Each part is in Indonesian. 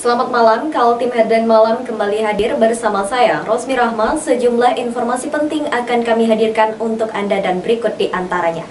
Selamat malam, Kaltim Headline Malam kembali hadir bersama saya, Rosmi Rahma. Sejumlah informasi penting akan kami hadirkan untuk Anda dan berikut di antaranya.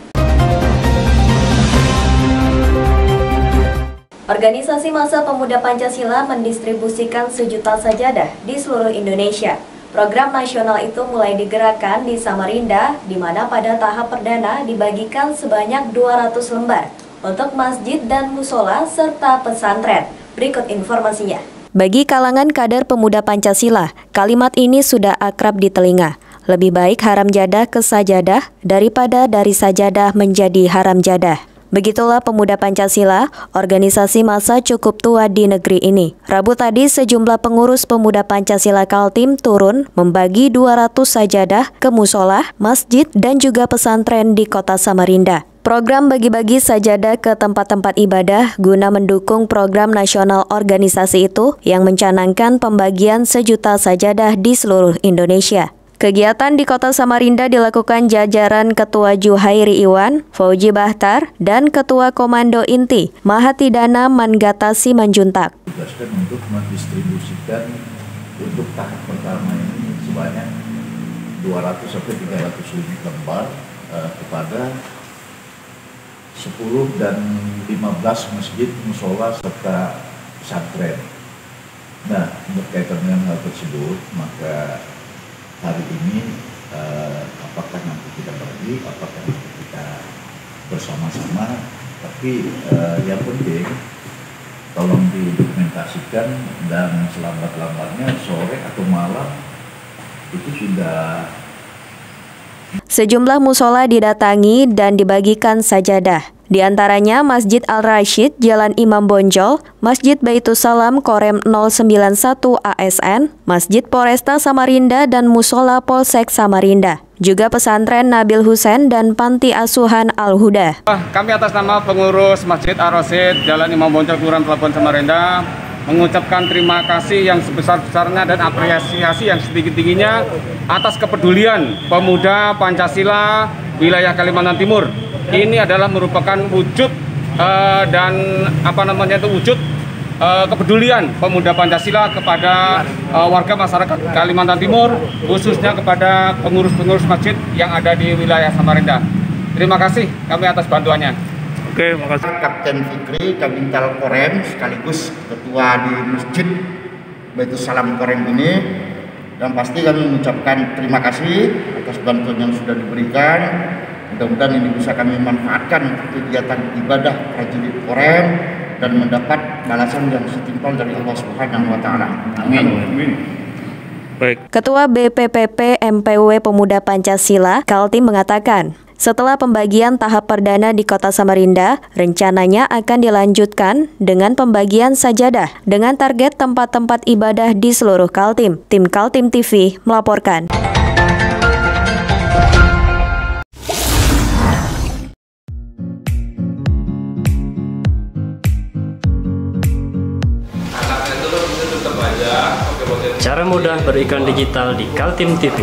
Organisasi Massa Pemuda Pancasila mendistribusikan 1 juta sajadah di seluruh Indonesia. Program nasional itu mulai digerakkan di Samarinda, di mana pada tahap perdana dibagikan sebanyak 200 lembar untuk masjid dan musola serta pesantren. Berikut informasinya. Bagi kalangan kader pemuda Pancasila, kalimat ini sudah akrab di telinga. Lebih baik haram jadah ke sajadah daripada dari sajadah menjadi haram jadah. Begitulah pemuda Pancasila, organisasi massa cukup tua di negeri ini. Rabu tadi sejumlah pengurus pemuda Pancasila Kaltim turun membagi 200 sajadah ke musola, masjid, dan juga pesantren di kota Samarinda. Program bagi-bagi sajadah ke tempat-tempat ibadah guna mendukung program nasional organisasi itu yang mencanangkan pembagian 1 juta sajadah di seluruh Indonesia. Kegiatan di kota Samarinda dilakukan jajaran Ketua Juhairi Iwan, Fauji Bahtar, dan Ketua Komando Inti, Mahatidana Manggata Simanjuntak. Tugaskan untuk mendistribusikan untuk tahap pertama ini sebanyak 200-300 lembar kepada 10 dan 15 masjid, musola, serta pesantren. Nah, berkaitan dengan hal tersebut, maka hari ini apakah nanti kita bagi, apakah nanti kita bersama-sama, tapi yang penting tolong didokumentasikan dan selambat-lambatnya sore atau malam itu sudah. Sejumlah musola didatangi dan dibagikan sajadah. Di antaranya Masjid Al-Rashid, Jalan Imam Bonjol, Masjid Baitussalam Korem 091 ASN, Masjid Polresta Samarinda, dan Musola Polsek Samarinda. Juga pesantren Nabil Husain dan Panti Asuhan Al-Huda. Kami atas nama pengurus Masjid Al-Rashid, Jalan Imam Bonjol, Kelurahan Pelabuhan Samarinda, mengucapkan terima kasih yang sebesar-besarnya dan apresiasi yang setinggi-tingginya atas kepedulian pemuda Pancasila wilayah Kalimantan Timur. Ini adalah merupakan wujud wujud kepedulian pemuda Pancasila kepada warga masyarakat Kalimantan Timur, khususnya kepada pengurus-pengurus masjid yang ada di wilayah Samarinda. Terima kasih kami atas bantuannya. Oke, makasih. Kapten Fikri, Kabintal Korem, sekaligus ketua di Masjid Baitussalam Korem ini, dan pasti kami mengucapkan terima kasih atas bantuan yang sudah diberikan. Mudah-mudahan ini bisa kami manfaatkan kegiatan ibadah prajurit Korem dan mendapat balasan yang setimpal dari Allah Subhanahu wa Ta'ala. Amin. Amin. Baik. Ketua BPPP MPW Pemuda Pancasila Kaltim mengatakan, setelah pembagian tahap perdana di kota Samarinda, rencananya akan dilanjutkan dengan pembagian sajadah dengan target tempat-tempat ibadah di seluruh Kaltim. Tim Kaltim TV melaporkan. Cara mudah beriklan digital di Kaltim TV.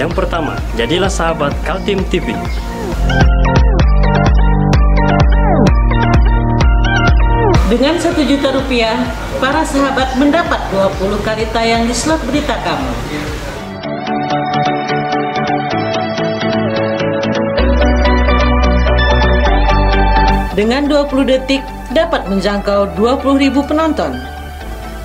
Yang pertama, jadilah sahabat Kaltim TV. Dengan 1 juta rupiah, para sahabat mendapat 20 kali tayang di slot berita kamu. Dengan 20 detik, dapat menjangkau 20.000 penonton.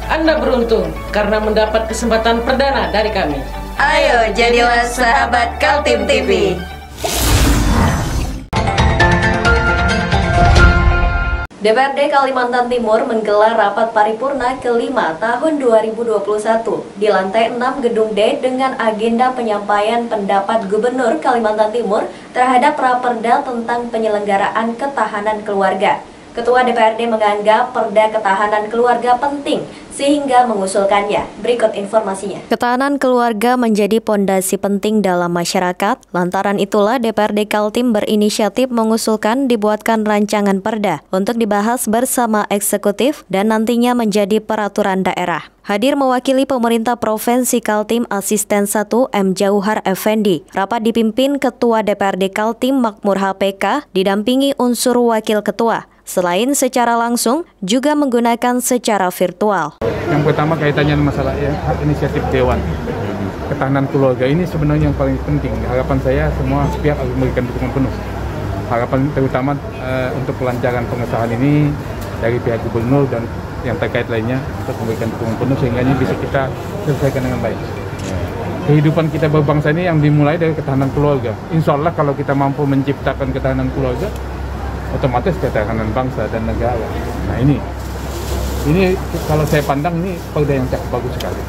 Anda beruntung karena mendapat kesempatan perdana dari kami. Ayo jadilah sahabat Kaltim TV. DPRD Kalimantan Timur menggelar rapat paripurna kelima tahun 2021 di lantai 6 Gedung D dengan agenda penyampaian pendapat Gubernur Kalimantan Timur terhadap Raperda tentang penyelenggaraan ketahanan keluarga. Ketua DPRD menganggap Perda Ketahanan Keluarga penting sehingga mengusulkannya. Berikut informasinya. Ketahanan keluarga menjadi pondasi penting dalam masyarakat. Lantaran itulah DPRD Kaltim berinisiatif mengusulkan dibuatkan rancangan perda untuk dibahas bersama eksekutif dan nantinya menjadi peraturan daerah. Hadir mewakili pemerintah Provinsi Kaltim Asisten 1 M. Jauhar Effendi. Rapat dipimpin Ketua DPRD Kaltim Makmur HPK didampingi unsur wakil ketua. Selain secara langsung, juga menggunakan secara virtual. Yang pertama kaitannya masalah hak inisiatif Dewan. Ketahanan keluarga ini sebenarnya yang paling penting. Harapan saya semua pihak harus memberikan dukungan penuh. Harapan terutama untuk kelancaran pengesahan ini dari pihak gubernur dan yang terkait lainnya untuk memberikan dukungan penuh sehingga ini bisa kita selesaikan dengan baik. Kehidupan kita berbangsa ini yang dimulai dari ketahanan keluarga. Insya Allah kalau kita mampu menciptakan ketahanan keluarga, otomatis ketahanan bangsa dan negara. Nah ini kalau saya pandang ini perda yang cukup bagus sekali.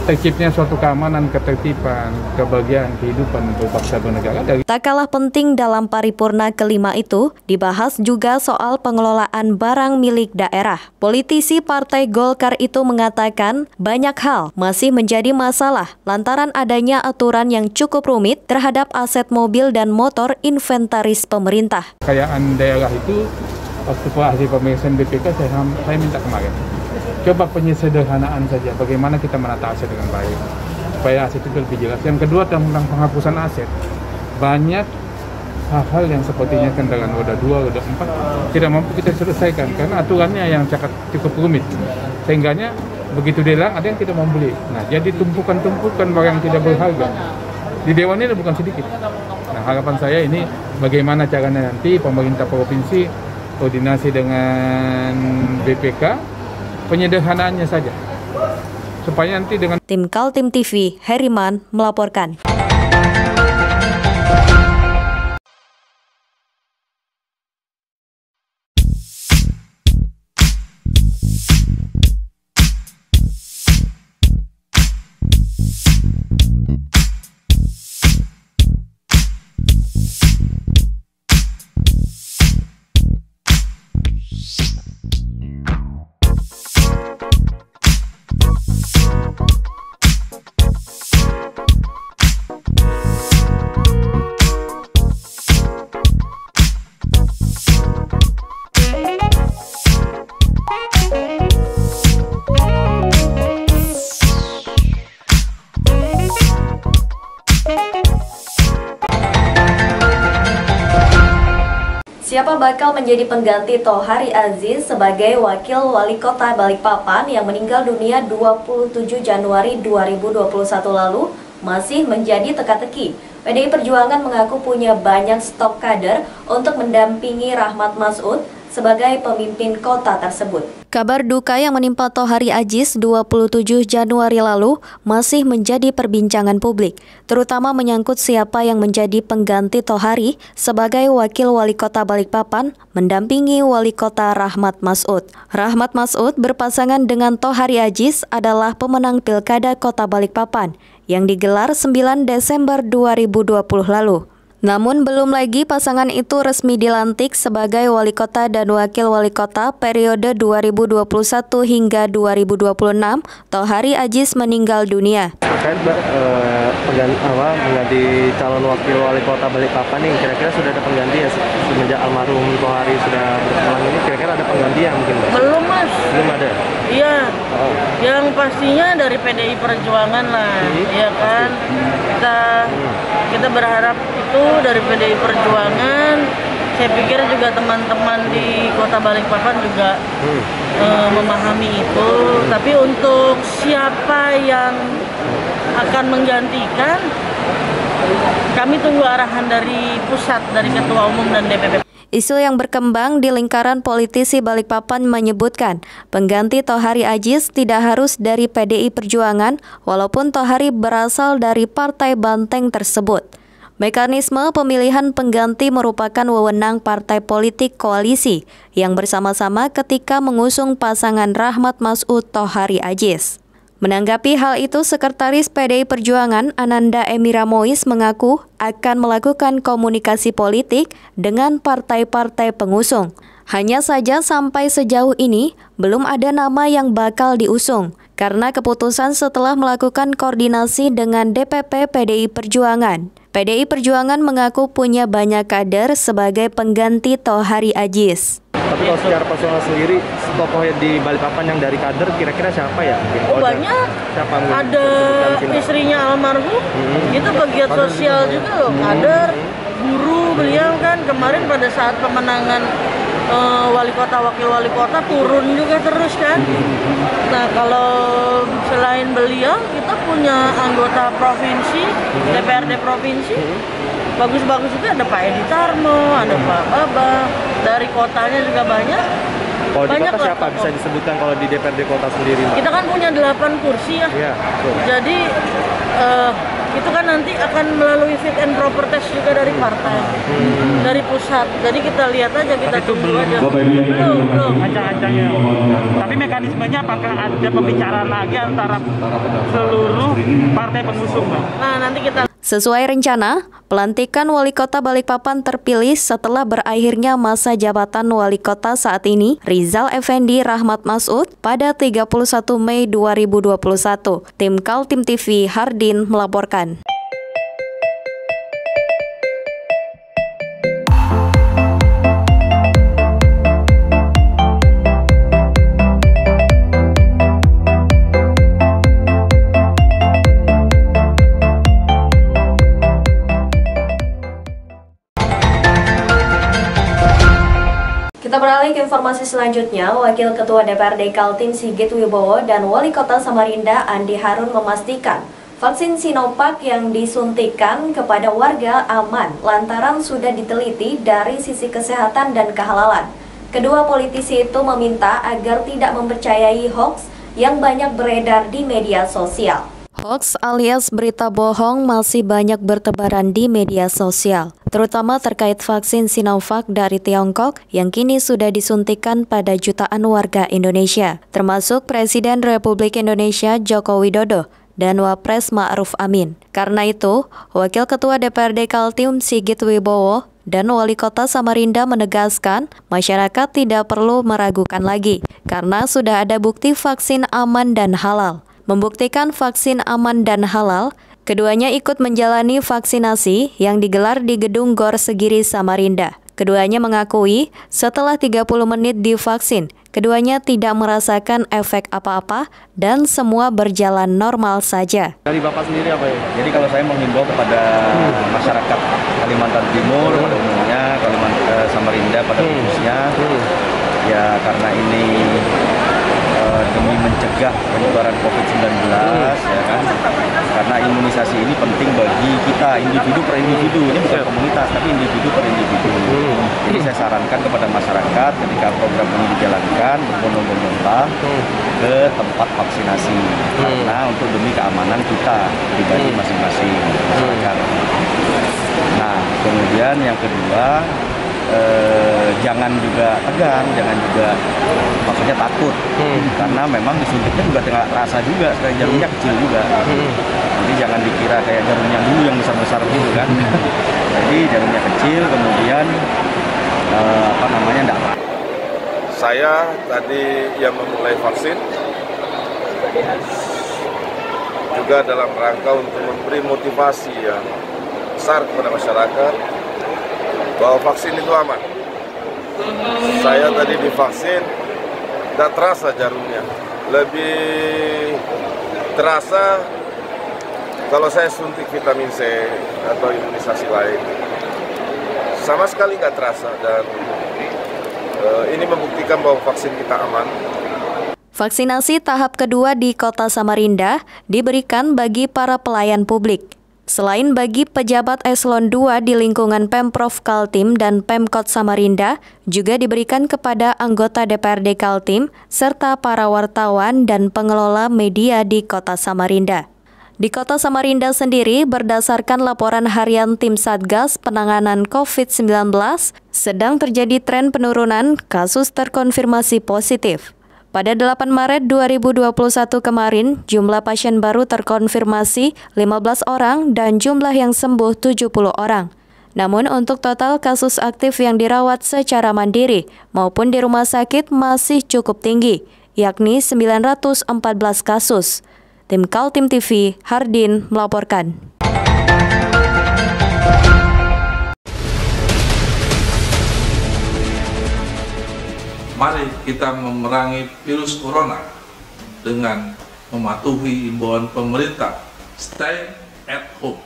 Terciptanya suatu keamanan, ketertiban, kebahagiaan kehidupan berbangsa bernegara. Tak kalah penting dalam paripurna kelima itu, dibahas juga soal pengelolaan barang milik daerah. Politisi Partai Golkar itu mengatakan banyak hal masih menjadi masalah lantaran adanya aturan yang cukup rumit terhadap aset mobil dan motor inventaris pemerintah. Kekayaan daerah itu, waktu hasil pemeriksaan BPK saya minta kemarin. Coba penyederhanaan saja, bagaimana kita menata aset dengan baik, supaya aset itu lebih jelas. Yang kedua tentang penghapusan aset. Banyak hal-hal yang sepertinya kendaraan roda 2, roda 4 tidak mampu kita selesaikan karena aturannya yang cukup rumit. Sehingganya begitu dilarang ada yang tidak mau beli. Nah, jadi tumpukan-tumpukan barang yang tidak berharga. Di Dewan ini bukan sedikit. Nah, harapan saya ini bagaimana caranya nanti pemerintah provinsi koordinasi dengan BPK, penyederhanaannya saja supaya nanti dengan Tim Kaltim TV, Heriman melaporkan. Siapa bakal menjadi pengganti Tohari Aziz sebagai Wakil Wali Kota Balikpapan yang meninggal dunia 27 Januari 2021 lalu masih menjadi teka-teki. PDI Perjuangan mengaku punya banyak stok kader untuk mendampingi Rahmat Masud sebagai pemimpin kota tersebut. Kabar duka yang menimpa Tohari Aziz 27 Januari lalu masih menjadi perbincangan publik, terutama menyangkut siapa yang menjadi pengganti Tohari sebagai Wakil Wali Kota Balikpapan mendampingi Wali Kota Rahmat Masud. Rahmat Masud berpasangan dengan Tohari Aziz adalah pemenang Pilkada Kota Balikpapan yang digelar 9 Desember 2020 lalu. Namun belum lagi pasangan itu resmi dilantik sebagai wali kota dan wakil wali kota periode 2021 hingga 2026, Tohari Aziz meninggal dunia. Terkait mengganti calon wakil wali kota Balikpapan nih, kira-kira sudah ada pengganti ya semenjak almarhum Tohari sudah berpulang ini, kira-kira ada pengganti ya mungkin? Belum, Mas. Belum ada? Iya, yang pastinya dari PDI Perjuangan lah, ya kan? Kita berharap itu dari PDI Perjuangan. Saya pikir juga teman-teman di Kota Balikpapan juga memahami itu. Tapi untuk siapa yang akan menggantikan, kami tunggu arahan dari pusat, dari Ketua Umum dan DPP. Isu yang berkembang di lingkaran politisi Balikpapan menyebutkan pengganti Tohari Aziz tidak harus dari PDI Perjuangan walaupun Tohari berasal dari partai banteng tersebut. Mekanisme pemilihan pengganti merupakan wewenang partai politik koalisi yang bersama-sama ketika mengusung pasangan Rahmat Masud Tohari Aziz. Menanggapi hal itu, Sekretaris PDI Perjuangan Ananda Emira Mois mengaku akan melakukan komunikasi politik dengan partai-partai pengusung. Hanya saja sampai sejauh ini belum ada nama yang bakal diusung karena keputusan setelah melakukan koordinasi dengan DPP PDI Perjuangan. PDI Perjuangan mengaku punya banyak kader sebagai pengganti Tohari Ajis. Tapi kalau secara personal sendiri, tokoh di Balikpapan yang dari kader kira-kira siapa ya? Oh banyak, siapa ada istrinya almarhum, itu pegiat sosial juga loh, kader, guru beliau kan kemarin pada saat pemenangan wali kota, wakil wali kota turun juga terus kan. Nah kalau selain beliau kita punya anggota provinsi, DPRD provinsi, bagus-bagus juga ada Pak Edi Tarmo, ada Pak Baba, dari kotanya juga banyak. Kalau di kota siapa bisa disebutkan kalau di DPRD kota sendiri? Kita kan punya 8 kursi ya. Iya, betul. Jadi itu kan nanti akan melalui fit and proper test juga dari partai, dari pusat. Jadi kita lihat aja, kita tunggu aja. Belum. Ancang-ancangnya. Tapi mekanismenya apakah ada pembicaraan lagi antara seluruh partai pengusung, Pak? Nah, nanti kita. Sesuai rencana, pelantikan Wali Kota Balikpapan terpilih setelah berakhirnya masa jabatan Wali Kota saat ini, Rizal Effendi Rahmat Masud, pada 31 Mei 2021. Tim Kaltim TV Hardin melaporkan. Kita beralih ke informasi selanjutnya. Wakil Ketua DPRD Kaltim Sigit Wibowo dan Wali Kota Samarinda Andi Harun memastikan vaksin Sinovac yang disuntikan kepada warga aman lantaran sudah diteliti dari sisi kesehatan dan kehalalan. Kedua politisi itu meminta agar tidak mempercayai hoax yang banyak beredar di media sosial. Hoax alias berita bohong masih banyak bertebaran di media sosial, terutama terkait vaksin Sinovac dari Tiongkok yang kini sudah disuntikan pada jutaan warga Indonesia, termasuk Presiden Republik Indonesia Joko Widodo dan Wapres Ma'ruf Amin. Karena itu, Wakil Ketua DPRD Kaltim Sigit Wibowo dan Wali Kota Samarinda menegaskan masyarakat tidak perlu meragukan lagi karena sudah ada bukti vaksin aman dan halal. Membuktikan vaksin aman dan halal, keduanya ikut menjalani vaksinasi yang digelar di Gedung Gor Segiri Samarinda. Keduanya mengakui setelah 30 menit divaksin, keduanya tidak merasakan efek apa-apa dan semua berjalan normal saja. Dari Bapak sendiri apa ya? Jadi kalau saya menghimbau kepada masyarakat Kalimantan Timur pada umumnya, Kalimantan Samarinda pada khususnya, ya karena ini demi mencegah penyebaran COVID-19, ya kan? Karena imunisasi ini penting bagi kita, individu per individu, ini bukan komunitas, tapi individu per individu. Jadi saya sarankan kepada masyarakat ketika program ini dijalankan, berbondong-bondonglah ke tempat vaksinasi, karena untuk demi keamanan kita pribadi masing-masing masyarakat. Nah, kemudian yang kedua, jangan juga tegang, jangan juga maksudnya takut, karena memang disuntiknya juga tengah rasa juga, sekali jarumnya kecil juga. Jadi jangan dikira kayak jarumnya dulu yang besar-besar gitu kan. Jadi jarumnya kecil, kemudian enggak. Saya tadi yang memulai vaksin juga dalam rangka untuk memberi motivasi yang besar kepada masyarakat bahwa vaksin itu aman. Saya tadi divaksin, tidak terasa jarumnya. Lebih terasa kalau saya suntik vitamin C atau imunisasi lain. Sama sekali nggak terasa, dan ini membuktikan bahwa vaksin kita aman. Vaksinasi tahap kedua di Kota Samarinda diberikan bagi para pelayan publik. Selain bagi pejabat eselon 2 di lingkungan Pemprov Kaltim dan Pemkot Samarinda, juga diberikan kepada anggota DPRD Kaltim serta para wartawan dan pengelola media di Kota Samarinda. Di Kota Samarinda sendiri, berdasarkan laporan harian Tim Satgas Penanganan COVID-19, sedang terjadi tren penurunan kasus terkonfirmasi positif. Pada 8 Maret 2021 kemarin, jumlah pasien baru terkonfirmasi 15 orang dan jumlah yang sembuh 70 orang. Namun untuk total kasus aktif yang dirawat secara mandiri maupun di rumah sakit masih cukup tinggi, yakni 914 kasus. Tim Kaltim TV, Hardin melaporkan. Mari kita memerangi virus corona dengan mematuhi imbauan pemerintah, stay at home.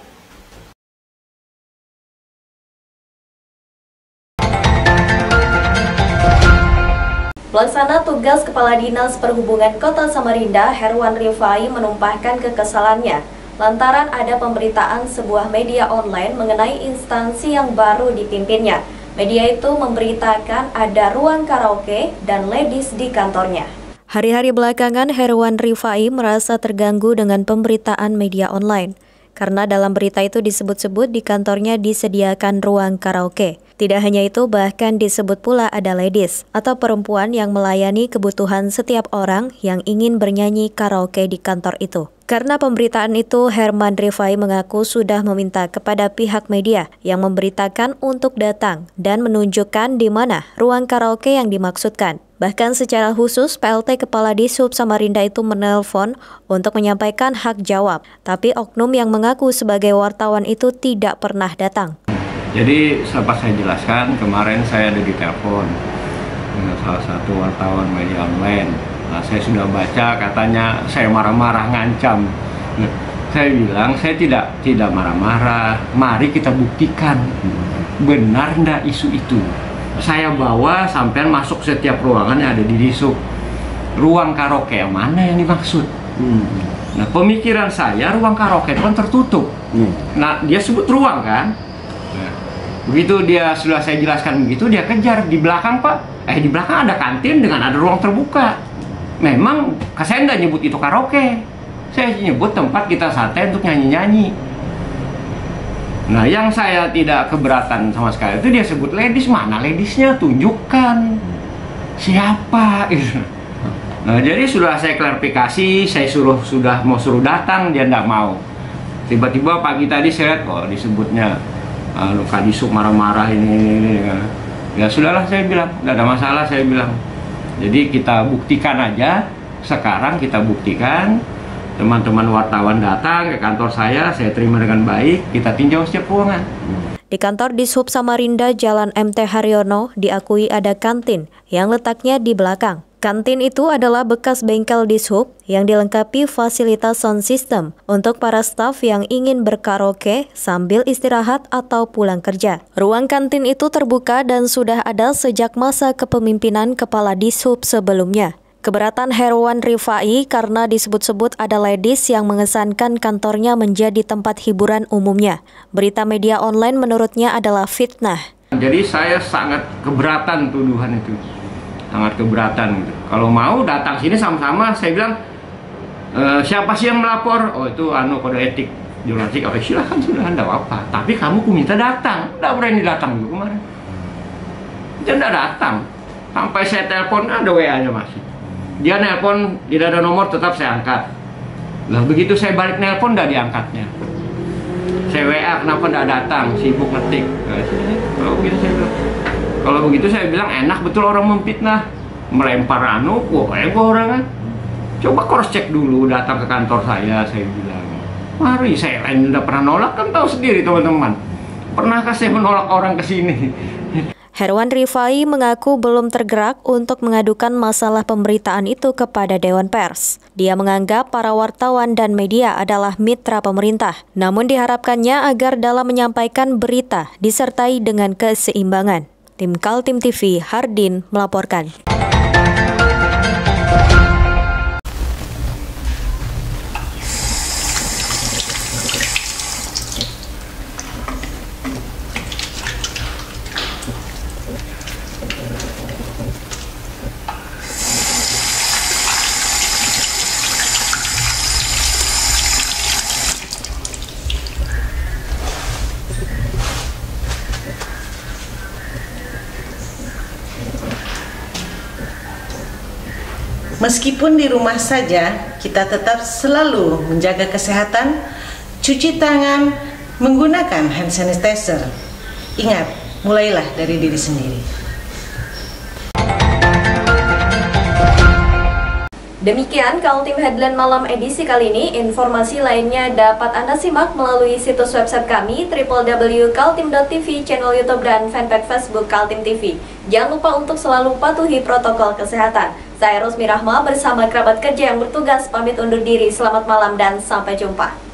Pelaksana tugas Kepala Dinas Perhubungan Kota Samarinda, Herwan Rifai, menumpahkan kekesalannya lantaran ada pemberitaan sebuah media online mengenai instansi yang baru dipimpinnya. Media itu memberitakan ada ruang karaoke dan ladies di kantornya. Hari-hari belakangan, Herwan Rifai merasa terganggu dengan pemberitaan media online. Karena dalam berita itu disebut-sebut di kantornya disediakan ruang karaoke. Tidak hanya itu, bahkan disebut pula ada ladies atau perempuan yang melayani kebutuhan setiap orang yang ingin bernyanyi karaoke di kantor itu. Karena pemberitaan itu, Herwan Rifai mengaku sudah meminta kepada pihak media yang memberitakan untuk datang dan menunjukkan di mana ruang karaoke yang dimaksudkan. Bahkan secara khusus, PLT Kepala Dishub Samarinda itu menelpon untuk menyampaikan hak jawab. Tapi oknum yang mengaku sebagai wartawan itu tidak pernah datang. Jadi pas saya jelaskan, kemarin saya ada ditelepon dengan salah satu wartawan media online. Nah, saya sudah baca, katanya saya marah-marah, ngancam. Nah, saya bilang saya tidak marah-marah. Mari kita buktikan benar enggak isu itu. Saya bawa sampai masuk setiap ruangan yang ada di Dishub. Ruang karaoke yang mana yang dimaksud? Nah, pemikiran saya ruang karaoke itu kan tertutup. Nah, dia sebut ruang kan? Nah, begitu dia sudah saya jelaskan begitu, dia kejar di belakang, Pak. Di belakang ada kantin dengan ada ruang terbuka. Memang saya nggak nyebut itu karaoke. Saya nyebut tempat kita santai untuk nyanyi-nyanyi. Nah, yang saya tidak keberatan sama sekali itu dia sebut ladies. Mana ladiesnya? Tunjukkan siapa. Nah, jadi sudah saya klarifikasi, saya sudah mau suruh datang, dia nggak mau. Tiba-tiba pagi tadi saya lihat, disebutnya Kadisub marah-marah ini. Ya sudahlah, saya bilang, nggak ada masalah, saya bilang. Jadi kita buktikan aja, sekarang kita buktikan. Teman-teman wartawan datang ke kantor saya terima dengan baik, kita tinjau setiap ruangan. Di kantor Dishub Samarinda, Jalan MT Haryono, diakui ada kantin yang letaknya di belakang. Kantin itu adalah bekas bengkel Dishub yang dilengkapi fasilitas sound system untuk para staf yang ingin berkaraoke sambil istirahat atau pulang kerja. Ruang kantin itu terbuka dan sudah ada sejak masa kepemimpinan Kepala Dishub sebelumnya. Keberatan Herwan Rifai karena disebut-sebut ada ladies yang mengesankan kantornya menjadi tempat hiburan umumnya. Berita media online menurutnya adalah fitnah. Jadi saya sangat keberatan tuduhan itu. Sangat keberatan gitu. Kalau mau datang sini sama-sama, saya bilang siapa sih yang melapor? Oh, itu kode etik jurnalistik. Oh, silahkan enggak apa-apa. Tapi kamu ku minta datang. Enggak berani datang dulu kemarin. Dia enggak datang. Sampai saya telepon ada WA-nya masih. Dia nelpon, tidak ada nomor, tetap saya angkat. Lah begitu saya balik nelpon, enggak diangkatnya. Saya WA, kenapa enggak datang? Sibuk ngetik. Kalau begitu saya bilang. Kalau begitu saya bilang enak betul orang memfitnah, melempar orang kan. Coba cross check dulu, datang ke kantor saya bilang. Mari, saya tidak pernah nolak, kan tahu sendiri teman-teman. Pernahkah saya menolak orang ke sini? Herwan Rifai mengaku belum tergerak untuk mengadukan masalah pemberitaan itu kepada Dewan Pers. Dia menganggap para wartawan dan media adalah mitra pemerintah. Namun diharapkannya agar dalam menyampaikan berita disertai dengan keseimbangan. Tim Kaltim TV, Hardin melaporkan. Meskipun di rumah saja, kita tetap selalu menjaga kesehatan, cuci tangan, menggunakan hand sanitizer. Ingat, mulailah dari diri sendiri. Demikian Kaltim Headline Malam edisi kali ini. Informasi lainnya dapat Anda simak melalui situs website kami www.kaltim.tv, channel YouTube dan fanpage Facebook Kaltim TV. Jangan lupa untuk selalu patuhi protokol kesehatan. Saya Rosmi Rahma bersama kerabat kerja yang bertugas pamit undur diri. Selamat malam dan sampai jumpa.